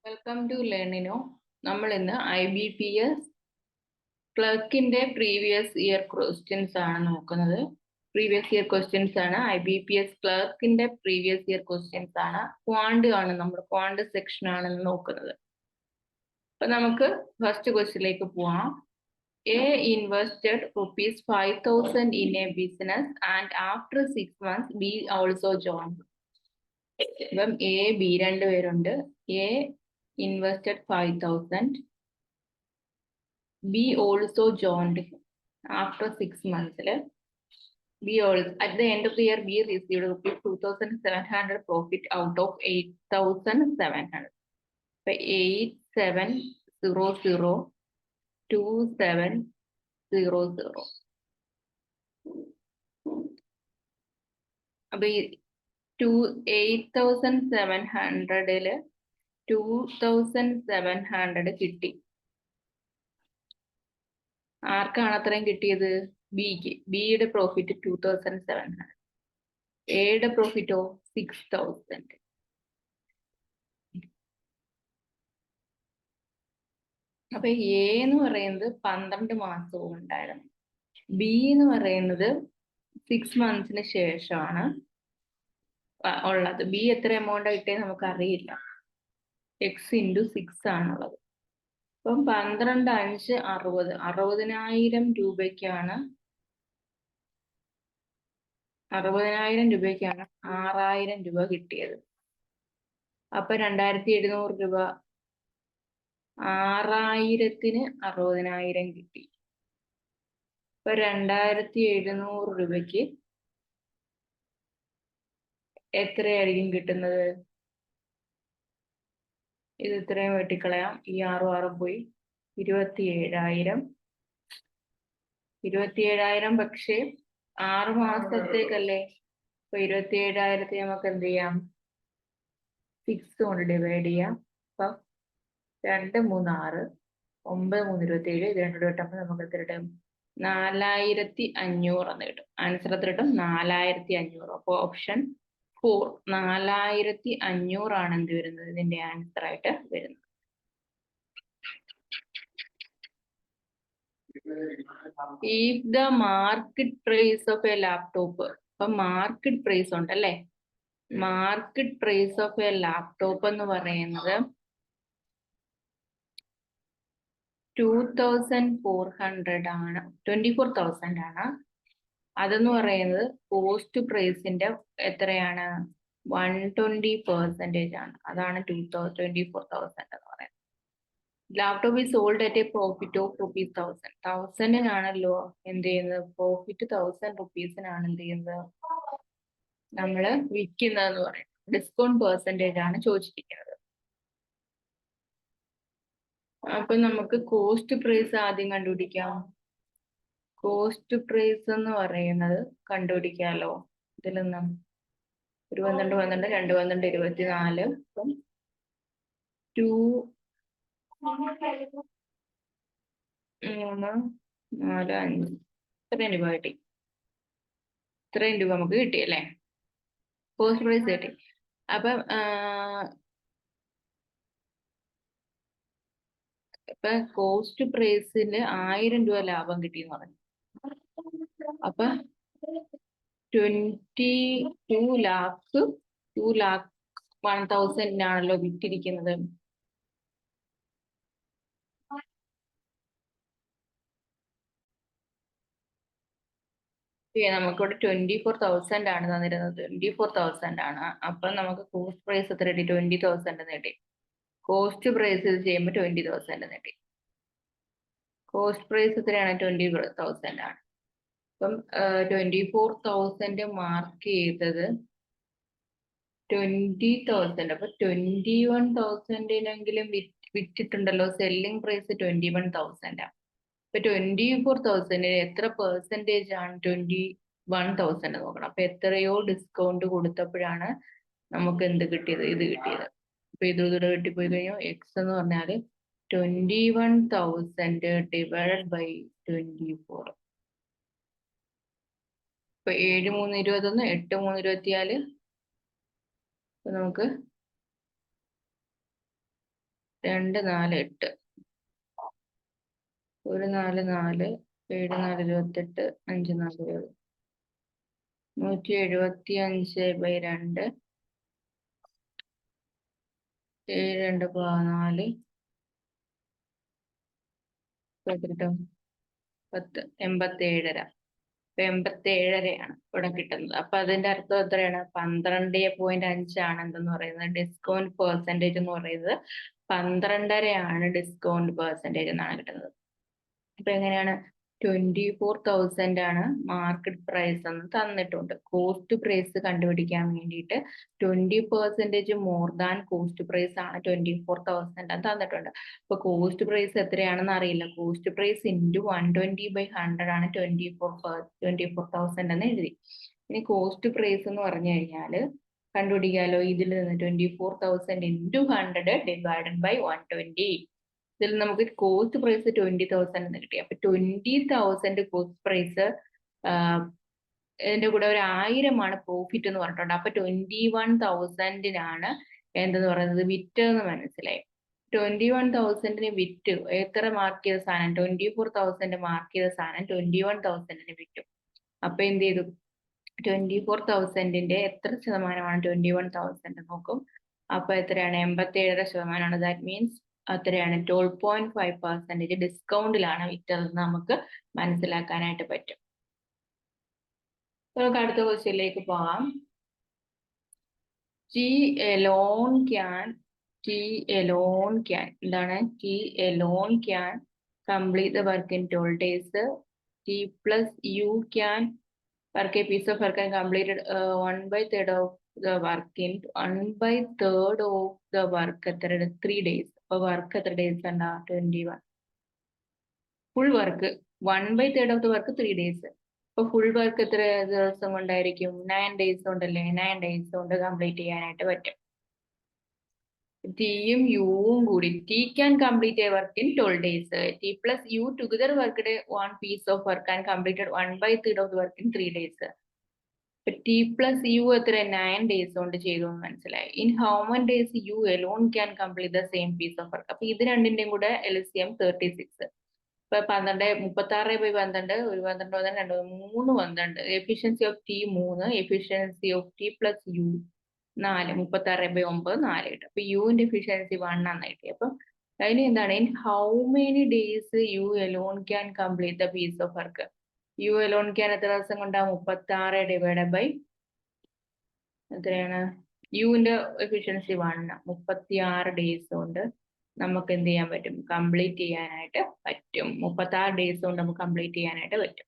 Welcome to Learnino. നമ്മൾ ഇന്ന് IBPS ക്ലർക്കിന്റെ previous year questions ആണ് നോക്കുന്നത്. പ്രീവിയസ് ഇയർ ക്വസ്റ്റ്യൻസ് ആണ്. IBPS ക്ലർക്കിന്റെ പ്രീവിയസ് ഇയർ ക്വസ്റ്റ്യൻസ് ആണ്. ക്വാണ്ട് ആണ്, നമ്മൾ ക്വാണ്ട് സെക്ഷൻ ആണ് നോക്കുന്നത്. അപ്പൊ നമുക്ക് ഫസ്റ്റ് ക്വസ്റ്റ്യനിലേക്ക് പോവാം. A invested ₹5,000 in a business and after 6 months B also joined. ഇപ്പം B രണ്ടുപേരുണ്ട്. A invested 5,000. B also joined after 6 months. B also, at the end of the year, B received ₹2,700 profit out of 8,700. 8700 2700. അപ്പൊ 8,700 2,700 കിട്ടി. ആർക്കാണ് അത്രയും കിട്ടിയത്? ബിക്ക്. ബിയുടെ profit 2,700. എയുടെ പ്രോഫിറ്റോ 6,000. അപ്പൊ എ എന്ന് പറയുന്നത് 12 മാസവും ഉണ്ടായിരുന്നു. ബി എന്ന് പറയുന്നത് 6 മന്ത്സിന് ശേഷമാണ് ഉള്ളത്. ബി എത്ര എമൗണ്ട് കിട്ടിയത് നമുക്ക് അറിയില്ല. X × 6 ആണുള്ളത്. അപ്പം 12 5 60. 60,000 രൂപയ്ക്കാണ് 6,000 രൂപ കിട്ടിയത്. അപ്പൊ 2,700 രൂപ 6,000-ന് 60,000 കിട്ടി. അപ്പൊ 2,700 രൂപയ്ക്ക് എത്രയായിരിക്കും കിട്ടുന്നത്? ഇത് ഇത്രയും വെട്ടിക്കളയാം. ഈ 6 പോയി 27,000. 27,000 പക്ഷേ 6 മാസത്തേക്കല്ലേ. അപ്പൊ 27,000 നമുക്ക് എന്ത് ചെയ്യാം? 6 കൊണ്ട് ഡിവൈഡ് ചെയ്യാം. അപ്പൊ 2 3 6 9 3 27. ഇത് 2 കിട്ടുമ്പോൾ നമുക്ക് എത്ര കിട്ടും? 4,500 എന്ന് കിട്ടും. ആൻസർ എത്ര കിട്ടും? 4,500. അപ്പൊ ഓപ്ഷൻ 4 4,500 ആണ് എന്ത് വരുന്നത്? ഇതിന്റെ ആൻസർ ആയിട്ട് വരുന്നത്. If the market price of a laptop, അപ്പൊ മാർക്കറ്റ് പ്രൈസ് ഉണ്ടല്ലേ. Market price of a laptop എന്ന് പറയുന്നത് 2,400 ആണ്. 24,000 ആണ്. അതെന്ന് പറയുന്നത് കോസ്റ്റ് പ്രൈസിന്റെ എത്രയാണ്? 120% ആണ്. അതാണ് 24,000 എന്ന് പറയുന്നത്. Laptop is sold at a profit of ₹1,000. 1,000-നാണല്ലോ എന്ത് ചെയ്യുന്നത്? പ്രോഫിറ്റ് 1,000 rupees-നാണ് എന്ത് ചെയ്യുന്നത്? നമ്മള് വിൽക്കുന്നതെന്ന് പറയും. ഡിസ്കൗണ്ട് പെർസെന്റേജ് ആണ് ചോദിച്ചിരിക്കുന്നത്. അപ്പൊ നമുക്ക് കോസ്റ്റ് പ്രൈസ് ആദ്യം കണ്ടുപിടിക്കാം. കോസ്റ്റ് പ്രൈസ് എന്ന് പറയുന്നത് കണ്ടുപിടിക്കാലോ. ഇതിൽ നിന്നും 12 12 2 12 24. അപ്പം 2 3 4 5 ഇത്രയും രൂപ കിട്ടി. ഇത്രയും രൂപ നമുക്ക് കിട്ടി അല്ലേ? കോസ്റ്റ് പ്രൈസ് കിട്ടി. അപ്പം ഇപ്പൊ കോസ്റ്റ് പ്രൈസിന് 1,000 രൂപ ലാഭം കിട്ടിയെന്ന് പറഞ്ഞു. അപ്പൊ 2,01,000 വിറ്റിരിക്കുന്നത്. നമുക്കിവിടെ 24,000 ആണ് തന്നിരുന്നത്. 24,000 ആണ്. അപ്പൊ നമുക്ക് കോസ്റ്റ് പ്രൈസ് എത്ര കിട്ടി? 20,000 നേടി. കോസ്റ്റ് പ്രൈസ് ചെയ്യുമ്പോൾ 20,000 നേടി. കോസ്റ്റ് പ്രൈസ് എത്രയാണ്? 20,000 ആണ്. അപ്പം 24,000 മാർക്ക് ചെയ്തത് 20,000. അപ്പൊ 21,000-നെങ്കിലും വിറ്റിട്ടുണ്ടല്ലോ. സെല്ലിംഗ് പ്രൈസ് 21,000 ആണ്. ഇപ്പൊ 24,000 എത്ര പെർസെന്റേജ് ആണ്? 21,000 നോക്കണം. അപ്പൊ എത്രയോ ഡിസ്കൗണ്ട് കൊടുത്തപ്പോഴാണ് നമുക്ക് എന്ത് കിട്ടിയത്? ഇത് കിട്ടിയത്. അപ്പൊ ഇതൂടെ കിട്ടിപ്പോയി കഴിഞ്ഞു. എക്സ് എന്ന് പറഞ്ഞാല് 21,000 ഡിവൈഡഡ് ബൈ 24. ഇപ്പൊ 7 3 21 8 3 24. നമുക്ക് 2 4 8 1 4 4 7 4 28 5 4 7 175/2 7 2 14 10 87.5 87.5 ഇവിടെ കിട്ടുന്നത്. അപ്പൊ അതിന്റെ അർത്ഥം എത്രയാണ്? 12.5 ആണ് എന്തെന്ന് പറയുന്നത് ഡിസ്കൗണ്ട് പെർസെന്റേജ് എന്ന് പറയുന്നത്. 12.5 ഡിസ്കൗണ്ട് പെർസെന്റേജ് എന്നാണ് കിട്ടുന്നത്. അപ്പൊ എങ്ങനെയാണ്? 24,000 ആണ് മാർക്കറ്റ് പ്രൈസ് എന്ന് തന്നിട്ടുണ്ട്. കോസ്റ്റ് പ്രൈസ് കണ്ടുപിടിക്കാൻ വേണ്ടിയിട്ട് 20% മോർ ദാൻ കോസ്റ്റ് പ്രൈസ് ആണ് 24,000 തന്നിട്ടുണ്ട്. അപ്പൊ കോസ്റ്റ് പ്രൈസ് എത്രയാണെന്ന് അറിയില്ല. കോസ്റ്റ് പ്രൈസ് ഇൻറ്റു 120/100 ആണ് 24,000 എന്ന് എഴുതി. ഇനി കോസ്റ്റ് പ്രൈസ് എന്ന് പറഞ്ഞു കഴിഞ്ഞാൽ കണ്ടുപിടിക്കാലോ. ഇതിൽ നിന്ന് 24,000 ഇൻറ്റു 100 ഡിവൈഡഡ് ബൈ 120. ഇതിൽ നമുക്ക് കോസ്റ്റ് പ്രൈസ് 20,000 എന്ന് കിട്ടി. അപ്പൊ 20,000 കോസ്റ്റ് പ്രൈസ് ഇതിന്റെ കൂടെ ഒരു 1000 ആണ് പ്രോഫിറ്റ് എന്ന് പറഞ്ഞിട്ടുണ്ട്. അപ്പൊ 21,000 എന്തെന്ന് പറയുന്നത് വിറ്റെന്ന് മനസ്സിലായി. 21,000 വിറ്റു. എത്ര മാർക്ക് ചെയ്ത സാധനം? 24,000 മാർക്ക് ചെയ്ത സാധനം 21,000 വിറ്റു. അപ്പൊ എന്ത് ചെയ്തു? 24,000 എത്ര ശതമാനമാണ് 21,000 നോക്കും. അപ്പൊ എത്രയാണ്? 87% ദാറ്റ് മീൻസ് അത്രയാണ് 12.5% ഡിസ്കൗണ്ടിലാണ് വിറ്റതെന്ന് നമുക്ക് മനസ്സിലാക്കാനായിട്ട് പറ്റും. നമുക്ക് അടുത്ത ക്വസ്റ്റ്യനിലേക്ക് പോകാം. T alone can എന്താണ്? T alone can complete the work in 12 days. T plus U can work a piece of work and completed 1/3 of the work in 1/3 of the work എത്ര 3 days. അപ്പൊ വർക്ക് എത്ര days ഉണ്ടാ? 21. Full work 1/3 of the work 3 days. അപ്പൊ full work എത്ര ദിവസം കൊണ്ടായിരിക്കും? 9 days കൊണ്ടല്ലേ? 9 days കൊണ്ട് കംപ്ലീറ്റ് ചെയ്യാനായിട്ട് പറ്റും. ടിയും യുവും കൂടി T can complete a work in 12 days. T plus U together worked one piece of work and completed 1/3 of the work in 3 days. T plus U എത്ര 9 days കൊണ്ട് ചെയ്തു എന്ന് മനസ്സിലായി. In how many days U alone can complete the same piece of work? അപ്പൊ ഇത് രണ്ടിന്റെയും കൂടെ LCM 36. ഇപ്പൊ 36/12 ഒരു 12 2 3 12. Efficiency of T 3, efficiency of T plus U 4. 36/9 4 കിട്ടും. അപ്പൊ യുവിന്റെ എഫിഷ്യൻസി 1 ആണ് കിട്ടി. അപ്പൊ അതിന് എന്താണ്? In how many days you alone can complete the piece of work? You alone can എത്ര ദിവസം കൊണ്ടാ? 36 ഡിവൈഡ് ബൈ എത്രയാണ്? യുവിന്റെ എഫിഷ്യൻസി 1. 36 ഡേയ്സ് കൊണ്ട് നമുക്ക് എന്ത് ചെയ്യാൻ പറ്റും? കംപ്ലീറ്റ് ചെയ്യാനായിട്ട് പറ്റും. 36 ഡേയ്സ് കൊണ്ട് നമുക്ക് കംപ്ലീറ്റ് ചെയ്യാനായിട്ട് പറ്റും.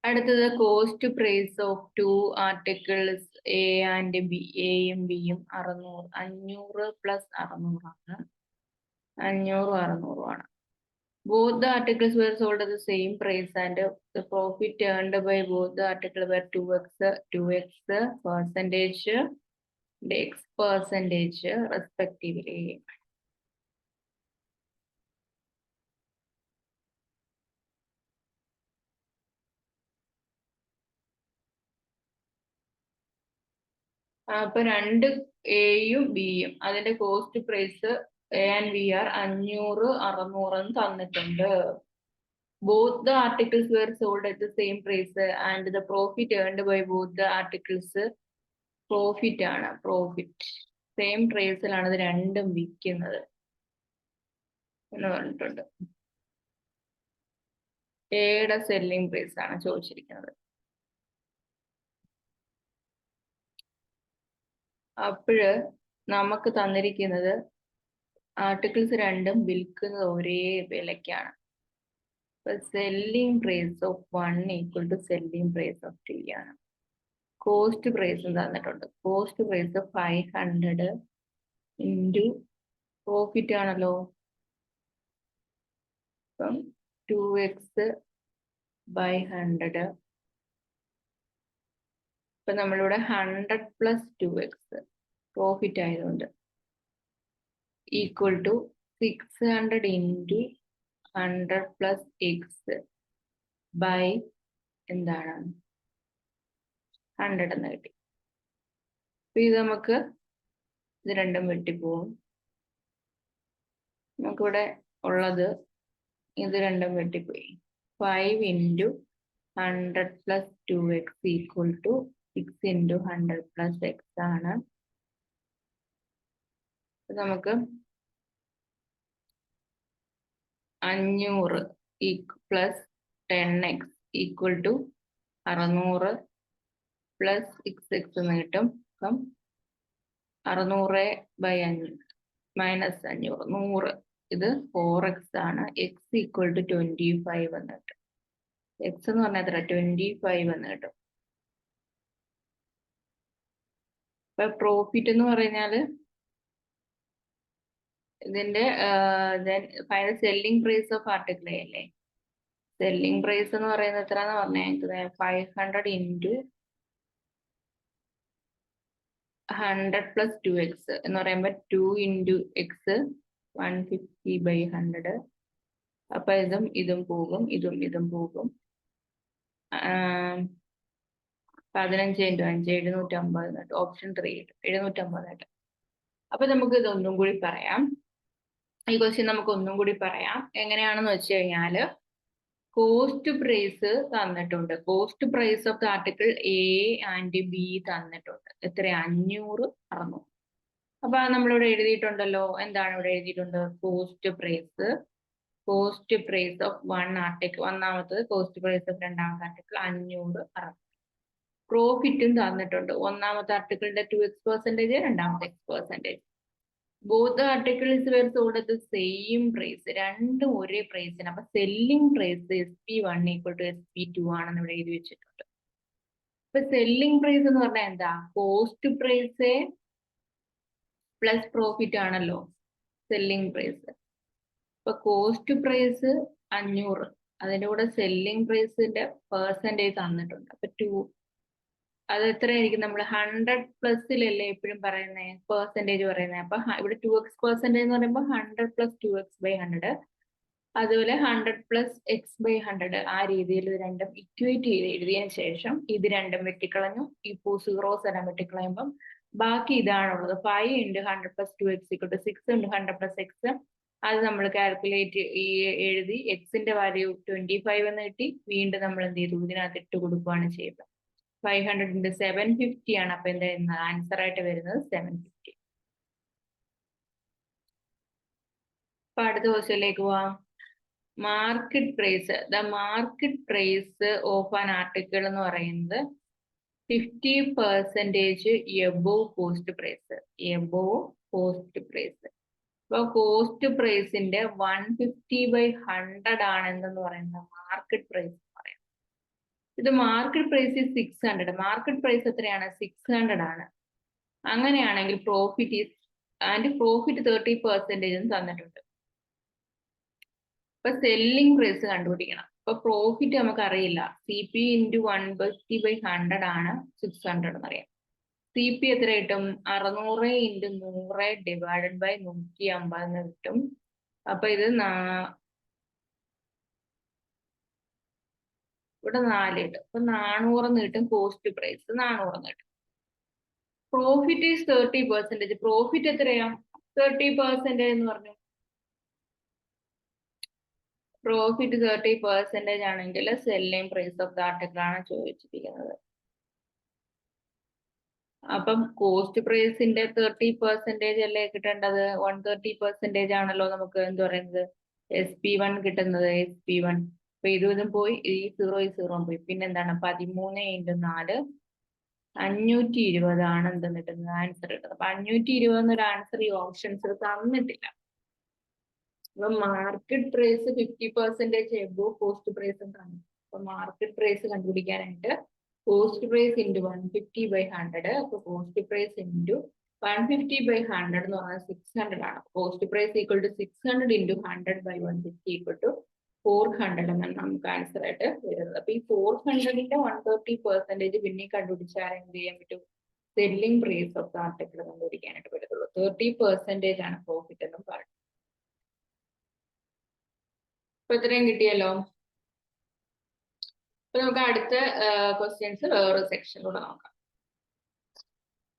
അടുത്തത് cost price of 2 articles A and B. എയും ബിയും 600. 500 പ്ലസ് 600 ആണ്. 500 600 ആണ്. Both the articles were sold at the same price and the profit earned by both the articles were 2x percentage and x percentage respectively. അപ്പൊ രണ്ട് എയും ബിയും അതിന്റെ cost price A and B are 500 600 തന്നിട്ടുണ്ട്. Both the articles were sold at the same price and the profit earned by both the articles profit ആണ്. Profit same പ്രൈസിലാണ് ഇത് രണ്ടും വിൽക്കുന്നത് എന്ന് പറഞ്ഞിട്ടുണ്ട്. എയുടെ സെല്ലിംഗ് പ്രൈസ് ആണ് ചോദിച്ചിരിക്കുന്നത്. അപ്പോഴ് നമുക്ക് തന്നിരിക്കുന്നത് ആർട്ടിക്കിൾസ് രണ്ടും വിൽക്കുന്നത് ഒരേ വിലക്കാണ്. Selling price of 1 equal to selling price of 2 ആണ്. കോസ്റ്റ് പ്രൈസും തന്നിട്ടുണ്ട്. കോസ്റ്റ് പ്രൈസ് 500 ഇൻറ്റു പ്രോഫിറ്റ് ആണല്ലോ. അപ്പം 2x/100. ഇപ്പൊ നമ്മളിവിടെ 100 പ്ലസ് 2x പ്രോഫിറ്റ് ആയതുകൊണ്ട് equal to 600 into 100 plus X by എന്താണ് 100 എന്ന് കിട്ടി. ഇത് നമുക്ക് ഇത് രണ്ടും വെട്ടിപ്പോവും. നമുക്കിവിടെ ഉള്ളത് ഇത് രണ്ടും വെട്ടിപ്പോയി. 5 × 100 + 2x = 6 × 100 + x ആണ്. നമുക്ക് 500 + 10x = 600 + xx എന്ന് കിട്ടും. അപ്പം 600/500 -500 100. ഇത് 4x ആണ്. x = 25 എന്ന് കിട്ടും. x എന്ന് പറഞ്ഞാൽ എത്ര? 25 എന്ന് കിട്ടും. ഇപ്പൊ പ്രോഫിറ്റ് എന്ന് പറഞ്ഞാല് ഇതിന്റെ സെല്ലിംഗ് പ്രൈസ് ഓഫ് ആർട്ടിക്കിൾ അല്ലേ? സെല്ലിംഗ് പ്രൈസ് എന്ന് പറയുന്നത് എത്രയാന്ന് പറഞ്ഞേക്കുന്നത്? 500 × 100 + 2x എന്ന് പറയുമ്പോൾ 2 × x 150/100. അപ്പൊ ഇതും പോകും, ഇതും പോകും. 15 × 5 750. ഓപ്ഷൻ 3 കിട്ടും. 750. അപ്പൊ നമുക്ക് ഇതൊന്നും കൂടി പറയാം. ഈ ക്വസ്റ്റ്യൻ നമുക്ക് ഒന്നും കൂടി പറയാം. എങ്ങനെയാണെന്ന് വെച്ച് കഴിഞ്ഞാല് കോസ്റ്റ് പ്രൈസ് തന്നിട്ടുണ്ട്. Cost price of the article A and B തന്നിട്ടുണ്ട്. എത്ര? 500, 600. അപ്പൊ നമ്മളിവിടെ എഴുതിയിട്ടുണ്ടല്ലോ. എന്താണ് ഇവിടെ എഴുതിയിട്ടുണ്ട്? Cost price of one article. ഒന്നാമത്തത് കോസ്റ്റ് പ്രൈസ് ഓഫ് രണ്ടാമത്തെ ആർട്ടിക്കിൾ 500, 600. പ്രോഫിറ്റും തന്നിട്ടുണ്ട്. ഒന്നാമത്തെ ആർട്ടിക്കിളിന്റെ 2x%, രണ്ടാമത്തെ x%. Both articles were sold at the same price. രണ്ടും ഒരേ പ്രൈസിന്. അപ്പൊ സെല്ലിംഗ് പ്രൈസ് SP1 = SP2 ആണെന്ന് ഇവിടെ എഴുതി വെച്ചിട്ടുണ്ട്. ഇപ്പൊ സെല്ലിംഗ് പ്രൈസ് എന്ന് പറഞ്ഞാൽ എന്താ? കോസ്റ്റ് പ്രൈസ് പ്ലസ് പ്രോഫിറ്റ് ആണല്ലോ സെല്ലിംഗ് പ്രൈസ്. ഇപ്പൊ കോസ്റ്റ് പ്രൈസ് 500, അതിന്റെ കൂടെ സെല്ലിംഗ് പ്രൈസിന്റെ പെർസെന്റേജ് തന്നിട്ടുണ്ട്. അപ്പൊ 2 അത് എത്രയായിരിക്കും? നമ്മൾ 100+-ലല്ലേ എപ്പോഴും പറയുന്നത്, പെർസെന്റേജ് പറയുന്നത്. അപ്പൊ ഇവിടെ 2x% എന്ന് പറയുമ്പോൾ 100 + 2x/100. അതുപോലെ 100 + x/100. ആ രീതിയിൽ ഇത് രണ്ടും ഇക്വേറ്റ് ചെയ്ത് എഴുതിയതിനു ശേഷം ഇത് രണ്ടും വെട്ടിക്കളഞ്ഞു. ഇപ്പോൾ സീറോസ് എല്ലാം വെട്ടിക്കളയുമ്പം ബാക്കി ഇതാണുള്ളത്. 5 × 100 + 2x = 6 × 100 + x. അത് നമ്മൾ കാൽക്കുലേറ്റ് എഴുതി. എക്സിന്റെ വാല്യൂ 25 എന്ന് കിട്ടി. വീണ്ടും നമ്മൾ എന്ത് ചെയ്തു? ഇതിനകത്ത് ഇട്ട് കൊടുക്കുകയാണ് ചെയ്യുന്നത്. 500 × 750 ആണ്. അപ്പൊ എന്താ ആൻസർ ആയിട്ട് വരുന്നത്? 750. അപ്പൊ അടുത്ത ക്വസ്റ്റ്യനിലേക്ക് പോവാം. Market price. The market price of an article എന്ന് പറയുന്നത് 50% എബോവ് കോസ്റ്റ് പ്രൈസ്. അപ്പൊ കോസ്റ്റ് പ്രൈസിന്റെ 150/100 ആണ് എന്തെന്ന് പറയുന്നത്? Market price. ഇത് മാർക്കറ്റ് പ്രൈസ് 600. മാർക്കറ്റ് പ്രൈസ് എത്രയാണ്? 600 ആണ്. അങ്ങനെയാണെങ്കിൽ പ്രോഫിറ്റ് 30% തന്നിട്ടുണ്ട്. ഇപ്പൊ സെല്ലിംഗ് പ്രൈസ് കണ്ടുപിടിക്കണം. ഇപ്പൊ പ്രോഫിറ്റ് നമുക്ക് അറിയില്ല. CP × 150/100 ആണ് 600 എന്നറിയാം. CP എത്ര കിട്ടും? 600 × 100 / 150 എന്ന് കിട്ടും. അപ്പൊ ഇത് ഇവിടെ 4 കിട്ടും. അപ്പൊ 400 എന്ന് കിട്ടും. കോസ്റ്റ് പ്രൈസ് 400 എന്ന് കിട്ടും. പ്രോഫിറ്റ് 30%. പ്രോഫിറ്റ് എത്രയാ? 30% എന്ന് പറഞ്ഞു. പ്രോഫിറ്റ് 30% ആണെങ്കിൽ selling price of the article ആണ് ചോദിച്ചിരിക്കുന്നത്. അപ്പം കോസ്റ്റ് പ്രൈസിന്റെ 30% അല്ലേ കിട്ടേണ്ടത്? 130% ആണല്ലോ നമുക്ക് എന്ത് പറയുന്നത്? SP1 കിട്ടുന്നത്. SP1. അപ്പൊ ഇതും പോയി, ഈ 0 പോയി. പിന്നെന്താണ്? 13 × 4 520 ആണ് എന്ത് കിട്ടുന്നത്? ആൻസർ കിട്ടുന്നത്. അപ്പൊ 520 എന്നൊരു ആൻസർ ഈ ഓപ്ഷൻസ് തന്നിട്ടില്ല. അപ്പൊ market price 50% above cost price ആണ്. അപ്പൊ മാർക്കറ്റ് പ്രൈസ് കണ്ടുപിടിക്കാനായിട്ട് കോസ്റ്റ് പ്രൈസ് × 150/100. അപ്പൊ കോസ്റ്റ് പ്രൈസ് × 150/100 എന്ന് പറഞ്ഞാൽ 600 ആണ്. കോസ്റ്റ് പ്രൈസ് = 600 × 100/150 = 400 എന്നാണ് നമുക്ക് ആൻസർ ആയിട്ട് വരുന്നത്. അപ്പൊ ഈ 400ന്റെ 130% പിന്നെ കണ്ടുപിടിച്ചാൽ എന്ത് ചെയ്യാൻ പറ്റും? Selling price of the article കണ്ടുപിടിക്കാനായിട്ട് പറ്റത്തുള്ളൂ. 30% ആണ് പ്രോഫിറ്റ് എന്നും പറഞ്ഞു. അപ്പൊ ഇത്രയും കിട്ടിയല്ലോ. അപ്പൊ നമുക്ക് അടുത്ത ക്വസ്റ്റ്യൻസ് വേറൊരു സെക്ഷനിലൂടെ നോക്കാം.